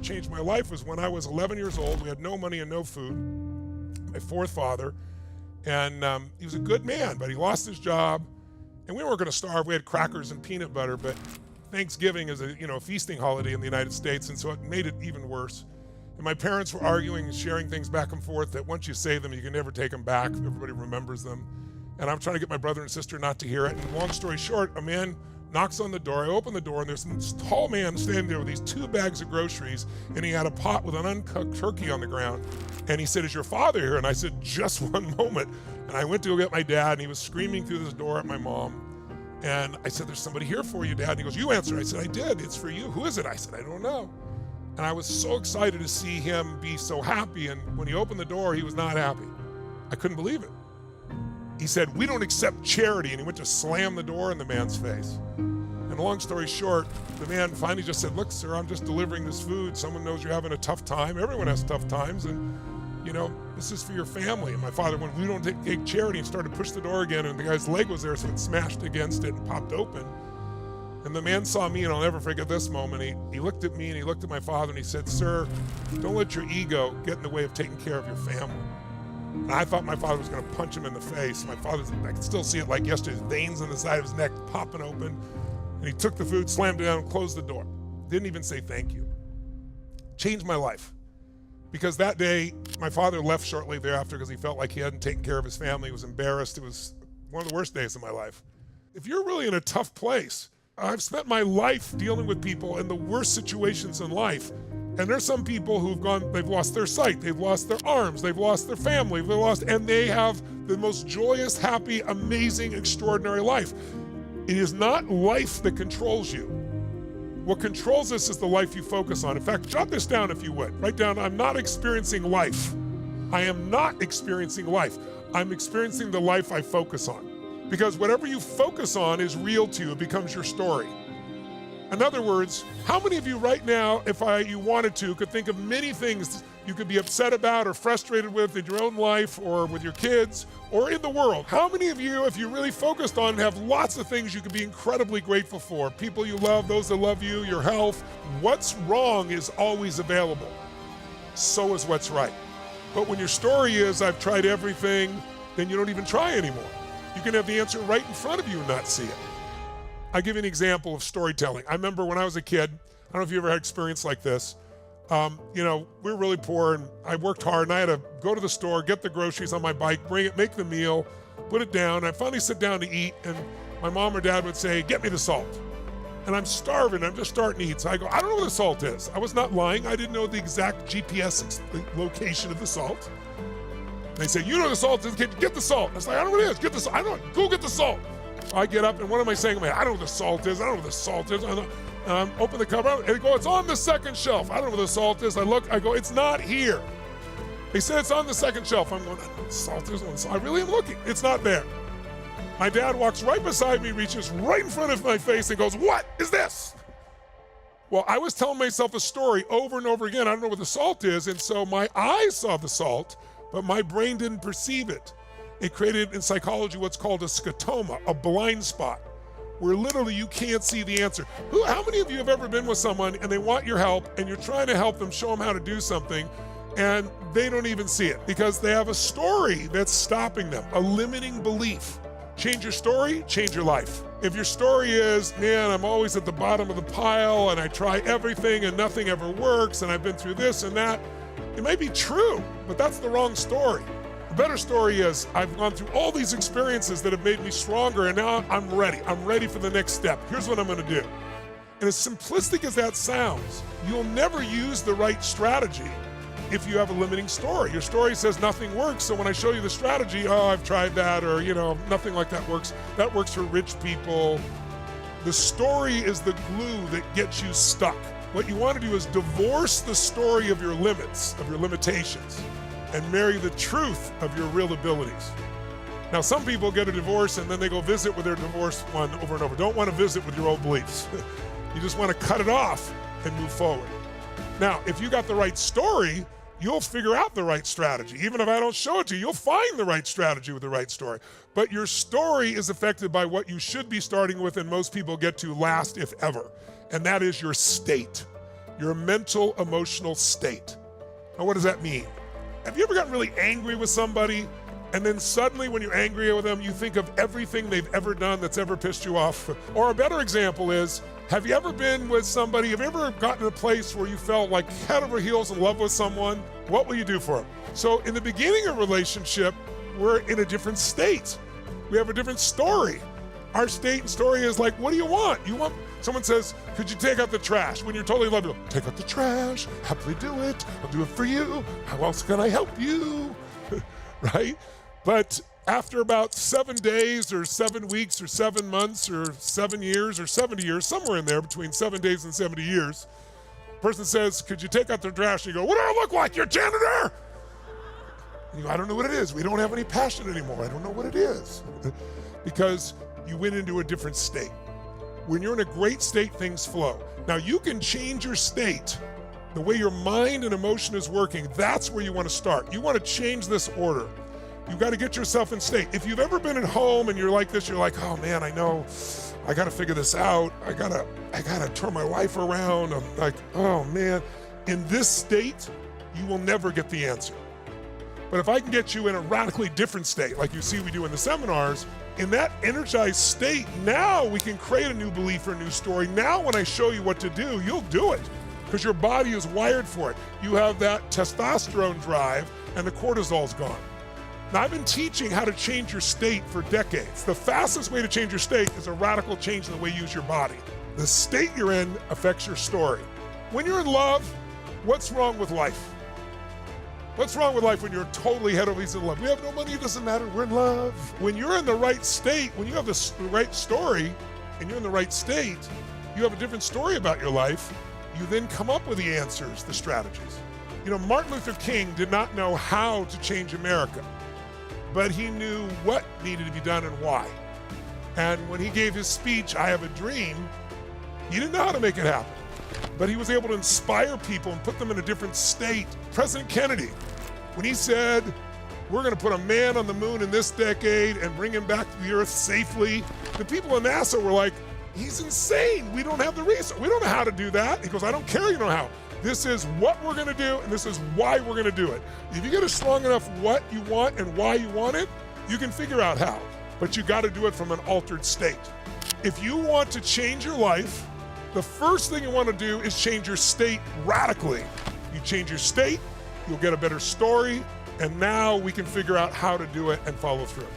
changed my life was when I was 11 years old. We had no money and no food. My fourth father, and he was a good man, but he lost his job, and we weren't going to starve. We had crackers and peanut butter, but Thanksgiving is a feasting holiday in the United States, and so it made it even worse. And my parents were arguing and sharing things back and forth that once you say them, you can never take them back. Everybody remembers them. And I'm trying to get my brother and sister not to hear it. And long story short, a man knocks on the door. I open the door, and there's this tall man standing there with these 2 bags of groceries, and he had a pot with an uncooked turkey on the ground. And he said, "Is your father here?" And I said, "Just one moment." And I went to go get my dad, and he was screaming through this door at my mom. And I said, "There's somebody here for you, Dad." And he goes, "You answer." I said, "I did. It's for you." "Who is it?" I said, "I don't know." And I was so excited to see him be so happy. And when he opened the door, he was not happy. I couldn't believe it. He said, "We don't accept charity." And he went to slam the door in the man's face. And long story short, the man finally just said, "Look, sir, I'm just delivering this food. Someone knows you're having a tough time. Everyone has tough times. And, this is for your family." And my father went, "We don't take charity," and started to push the door again. And the guy's leg was there, so it smashed against it and popped open. And the man saw me, and I'll never forget this moment. He looked at me, and he looked at my father, and he said, "Sir, don't let your ego get in the way of taking care of your family." And I thought my father was going to punch him in the face. I can still see it like yesterday, his veins on the side of his neck popping open. And he took the food, slammed it down, and closed the door. Didn't even say thank you. Changed my life. Because that day, my father left shortly thereafter because he felt like he hadn't taken care of his family. He was embarrassed. It was one of the worst days of my life. If you're really in a tough place, I've spent my life dealing with people in the worst situations in life. And there's some people they've lost their sight, they've lost their arms, they've lost their family, and they have the most joyous, happy, amazing, extraordinary life. It is not life that controls you. What controls us is the life you focus on. In fact, jot this down if you would. Write down, "I'm not experiencing life. I am not experiencing life. I'm experiencing the life I focus on." Because whatever you focus on is real to you. It becomes your story. In other words, how many of you right now, if you wanted to, could think of many things you could be upset about or frustrated with in your own life or with your kids or in the world? How many of you, if you really focused on, have lots of things you could be incredibly grateful for? People you love, those that love you, your health. What's wrong is always available. So is what's right. But when your story is, "I've tried everything," then you don't even try anymore. You can have the answer right in front of you and not see it. I'll give you an example of storytelling. I remember when I was a kid, I don't know if you ever had experience like this. We were really poor, and I worked hard, and I had to go to the store, get the groceries on my bike, bring it, make the meal, put it down. I finally sit down to eat, and my mom or dad would say, "Get me the salt." And I'm starving, I'm just starting to eat. So I go, "I don't know where the salt is." I was not lying. I didn't know the exact GPS location of the salt. And they say, "You know where the salt is, kid, get the salt." I was like, "I don't know what it is, get the salt." "I don't know, go get the salt." I get up, and what am I saying? "I don't know what the salt is. I don't know what the salt is." Open the cover, and they go, "It's on the second shelf." I don't know where the salt is. I look, I go, "It's not here." They said it's on the second shelf. I'm going, "I don't know what the salt is." I really am looking. It's not there. My dad walks right beside me, reaches right in front of my face, and goes, "What is this?" Well, I was telling myself a story over and over again. I don't know what the salt is, and so my eyes saw the salt, but my brain didn't perceive it. It created in psychology what's called a scotoma, a blind spot, where literally you can't see the answer. How many of you have ever been with someone and they want your help and you're trying to help them, show them how to do something, and they don't even see it because they have a story that's stopping them, a limiting belief? Change your story, change your life. If your story is, "Man, I'm always at the bottom of the pile and I try everything and nothing ever works and I've been through this and that," it may be true, but that's the wrong story. The better story is, "I've gone through all these experiences that have made me stronger, and now I'm ready. I'm ready for the next step. Here's what I'm going to do." And as simplistic as that sounds, you'll never use the right strategy if you have a limiting story. Your story says nothing works, so when I show you the strategy, "Oh, I've tried that," or, "Nothing like that works." That works for rich people. The story is the glue that gets you stuck. What you want to do is divorce the story of your limits, of your limitations, and marry the truth of your real abilities. Now, some people get a divorce and then they go visit with their divorced one over and over. Don't want to visit with your old beliefs. You just want to cut it off and move forward. Now, if you got the right story, you'll figure out the right strategy. Even if I don't show it to you, you'll find the right strategy with the right story. But your story is affected by what you should be starting with, and most people get to last, if ever, and that is your state. your mental emotional state. Now, what does that mean? Have you ever gotten really angry with somebody, and then suddenly when you're angry with them, you think of everything they've ever done that's ever pissed you off? Or a better example is, have you ever been with somebody, have you ever gotten to a place where you felt like head over heels in love with someone? What will you do for them? So in the beginning of a relationship, we're in a different state. We have a different story. Our state and story is like, what do you want? Someone says, could you take out the trash? When you're totally in love, you go, take out the trash, happily do it, I'll do it for you. How else can I help you? Right? But after about 7 days or 7 weeks or 7 months or 7 years or 70 years, somewhere in there between 7 days and 70 years, the person says, could you take out the trash? And you go, what do I look like, your janitor? And you go, I don't know what it is. We don't have any passion anymore. I don't know what it is. Because you went into a different state. When you're in a great state, things flow. Now you can change your state, the way your mind and emotion is working. That's where you want to start. You want to change this order. You've got to get yourself in state. If you've ever been at home and you're like this, you're like, oh man, I know, I got to figure this out. I gotta turn my life around. I'm like, oh man. In this state, you will never get the answer. But if I can get you in a radically different state, like you see we do in the seminars, in that energized state, now we can create a new belief or a new story. Now when I show you what to do, you'll do it because your body is wired for it. You have that testosterone drive and the cortisol's gone. Now I've been teaching how to change your state for decades. The fastest way to change your state is a radical change in the way you use your body. The state you're in affects your story. When you're in love, what's wrong with life? What's wrong with life when you're totally head over heels in love? We have no money, it doesn't matter, we're in love. When you're in the right state, when you have the right story and you're in the right state, you have a different story about your life, you then come up with the answers, the strategies. You know, Martin Luther King did not know how to change America, but he knew what needed to be done and why. And when he gave his speech, I Have a Dream, he didn't know how to make it happen, but he was able to inspire people and put them in a different state. President Kennedy, when he said, we're going to put a man on the moon in this decade and bring him back to the earth safely, the people in NASA were like, he's insane. We don't have the resources. We don't know how to do that. He goes, I don't care you know how. This is what we're going to do, and this is why we're going to do it. If you get a strong enough what you want and why you want it, you can figure out how. But you got to do it from an altered state. If you want to change your life, the first thing you want to do is change your state radically. You change your state, you'll get a better story, and now we can figure out how to do it and follow through.